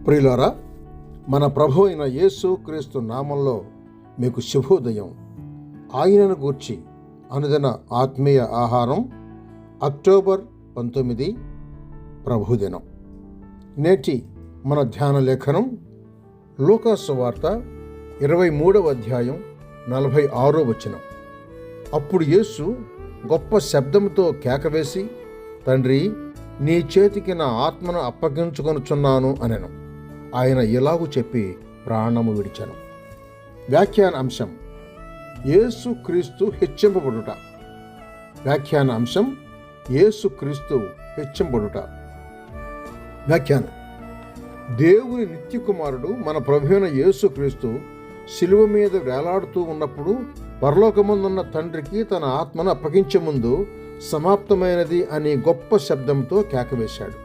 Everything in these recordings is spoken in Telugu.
ప్రియులారా, మన ప్రభు అయిన యేసు క్రీస్తు నామంలో మీకు శుభోదయం. ఆయనను గూర్చి అనుదిన ఆత్మీయ ఆహారం, అక్టోబర్ 19 ప్రభుదినం. నేటి మన ధ్యాన లేఖనం లూకా సువార్త 23వ అధ్యాయం 46వ వచనం. అప్పుడు యేసు గొప్ప శబ్దంతో కేకవేసి, తండ్రి, నీ చేతికి నా ఆత్మను అప్పగించుకొనుచున్నాను అనెను. ఆయన ఇలాగు చెప్పి ప్రాణము విడిచెను. వ్యాఖ్యాన అంశం: యేసు క్రీస్తు హెచ్చింపబడుట. వ్యాఖ్యాన అంశం: యేసు క్రీస్తు హెచ్చింపబడుట. వ్యాఖ్యానం: దేవుని నిత్య కుమారుడు మన ప్రభువైన యేసు క్రీస్తు శిలువ మీద వేలాడుతూ ఉన్నప్పుడు పరలోకమందున్న తండ్రికి తన ఆత్మను అప్పగించే ముందు సమాప్తమైనది అని గొప్ప శబ్దంతో కేకవేశాడు.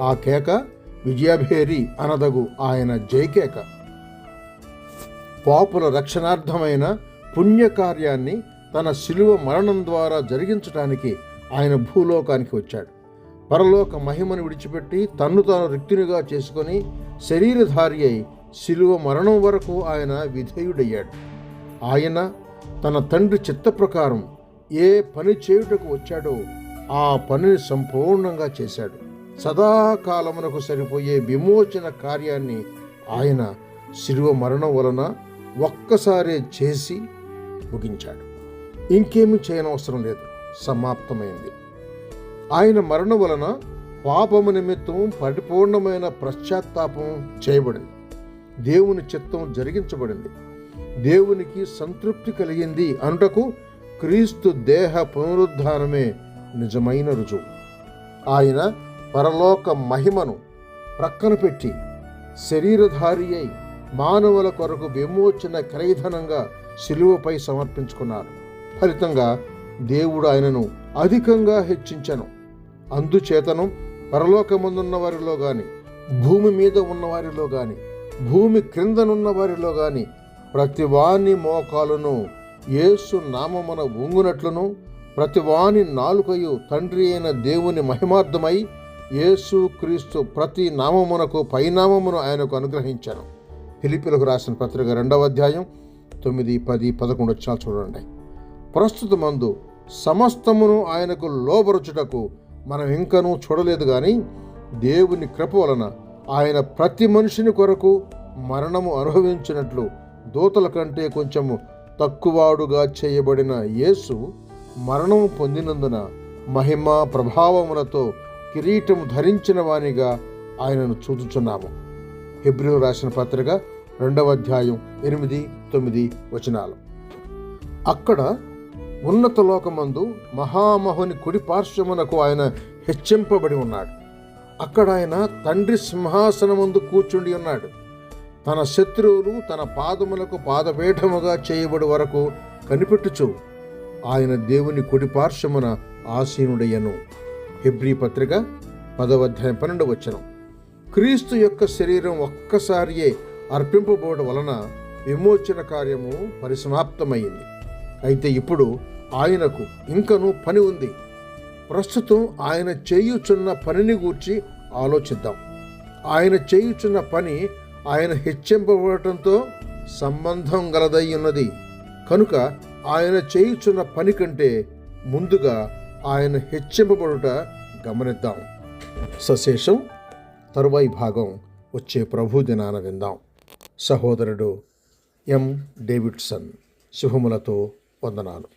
ఆ కేక విజయభేరి అనదగు ఆయన జయకేక. పాపుల రక్షణార్థమైన పుణ్యకార్యాన్ని తన శిలువ మరణం ద్వారా జరిగించడానికి ఆయన భూలోకానికి వచ్చాడు. పరలోక మహిమను విడిచిపెట్టి తన్ను తాను రిక్తునిగా చేసుకొని శరీరధారి అయి శిలువ మరణం వరకు ఆయన విధేయుడయ్యాడు. ఆయన తన తండ్రి చిత్త ప్రకారం ఏ పని చేయుటకు వచ్చాడో ఆ పనిని సంపూర్ణంగా చేశాడు. సదాకాలమునకు సరిపోయే విమోచన కార్యాన్ని ఆయన శిలువ మరణం వలన ఒక్కసారే చేసి ముగించాడు. ఇంకేమీ చేయనవసరం లేదు, సమాప్తమైంది. ఆయన మరణం వలన పాపము నిమిత్తం పరిపూర్ణమైన పశ్చాత్తాపం చేయబడింది. దేవుని చిత్తం జరిగించబడింది. దేవునికి సంతృప్తి కలిగింది అంటకు క్రీస్తు దేహ పునరుద్ధానమే నిజమైన రుజువు. ఆయన పరలోక మహిమను ప్రక్కన పెట్టి శరీరధారి అయి మానవుల కొరకు విమోచన క్రయధనంగా శిలువపై సమర్పించుకున్నారు. ఫలితంగా దేవుడు ఆయనను అధికంగా హెచ్చించెను. అందుచేతను పరలోకమందున్న వారిలో గాని, భూమి మీద ఉన్న వారిలో గాని, భూమి క్రిందనున్న వారిలో గాని ప్రతివాని మోకాలును యేసు నామమున వంగునట్లును, ప్రతివాని నాలుకయు తండ్రి అయిన దేవుని మహిమార్థమై యేసు క్రీస్తు ప్రతి నామమునకు పైనామమును ఆయనకు అనుగ్రహించాను. ఫిలిప్పీలకు రాసిన పత్రిక 2వ అధ్యాయం 9, 10, 11 వచనాలు చూడండి. ప్రస్తుతమందు సమస్తమును ఆయనకు లోబరుచుటకు మనం ఇంకనూ చూడలేదు కానీ, దేవుని కృప వలన ఆయన ప్రతి మనిషిని కొరకు మరణము అనుభవించినట్లు దూతల కంటే కొంచెము తక్కువాడుగా చేయబడిన యేసు మరణము పొందినందున మహిమ ప్రభావములతో కిరీటం ధరించిన వానిగా ఆయనను చూచుచున్నాము. హెబ్రీయులకు రాసిన పత్రిక 2వ అధ్యాయం 8, 9 వచనాలు. అక్కడ ఉన్నత లోకమందు మహామహుని కుడి పార్శ్వమునకు ఆయన హెచ్చింపబడి ఉన్నాడు. అక్కడ ఆయన తండ్రి సింహాసనమందు కూర్చుండి ఉన్నాడు. తన శత్రువులు తన పాదములకు పాదపీఠముగా చేయబడి వరకు కనిపెట్టుచు ఆయన దేవుని కుడి పార్శ్వమున ఆసీనుడయ్యను. హెబ్రీ పత్రిక 10వ అధ్యాయం 12 వచనం. క్రీస్తు యొక్క శరీరం ఒక్కసారియే అర్పింపబోవడం వలన విమోచన కార్యము పరిసమాప్తమైంది. అయితే ఇప్పుడు ఆయనకు ఇంకనూ పని ఉంది. ప్రస్తుతం ఆయన చేయుచున్న పనిని గూర్చి ఆలోచిద్దాం. ఆయన చేయుచున్న పని ఆయన హెచ్చింపబడటంతో సంబంధం గలదై ఉన్నది. కనుక ఆయన చేయుచున్న పని కంటే ముందుగా ఆయన హెచ్చింపబడుట గమనిద్దాం. సశేషం తరువాయి భాగం వచ్చే ప్రభు దినాన విందాం. సహోదరుడు ఎం. డేవిడ్సన్. శుభములతో వందనాలు.